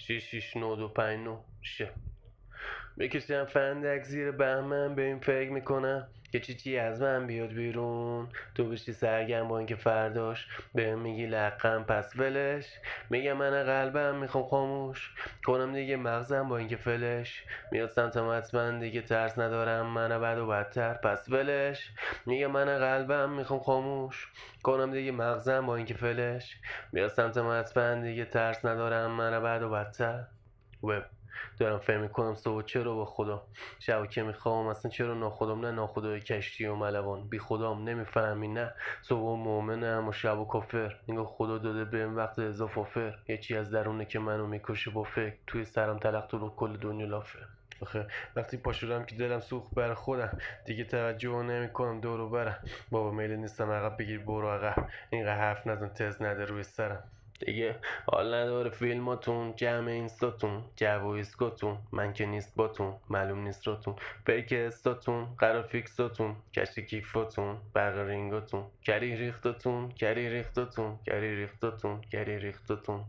66925 شه بکشم فندک زیر بهمن به این فکر میکنم که چی از من بیاد بیرون، تو بشی سرگم با اینکه فرداش به میگی لقم پس ولش. میگه من قلبم میخوام خاموش کنم دیگه مغزم با اینکه فلش میاد سمتم حتما دیگه ترس ندارم من بد و بدتر پس ولش. میگه من قلبم میخوام خاموش کنم دیگه مغزم با اینکه فلش میاد سمتم حتما دیگه ترس ندارم من بد و بدتر. وب دارم فهم میکنم صبح چرا با خدا شب که میخوام اصلا چرا ناخودم نه ناخدای کشتی و ملوان بی خودم نمیفهمی نه صبح مؤمنم و شب و کافر نگاه خدا داده بهم وقت اضافه فر یه چی از درونه که منو میکشه با فکر توی سرم تلخت رو کل دنیا لافه. آخه وقتی پا شدم که دلم سوخت بر خودم دیگه توجه نمیکنم دور و برم بابا میل نیستم عقب بگیر برو عقب اینقدر حرف نزن تز نده روی سرم دیگه حال نداره فیلماتون جمع اینستاتون جو و ایسکاتون من که نیست باتون معلوم نیست راتون فیک استاتون قرار فیکساتون کشت کیفاتون برق رینگاتون کری ریختاتون کری ریختاتون کری ریختاتون کری ریختاتون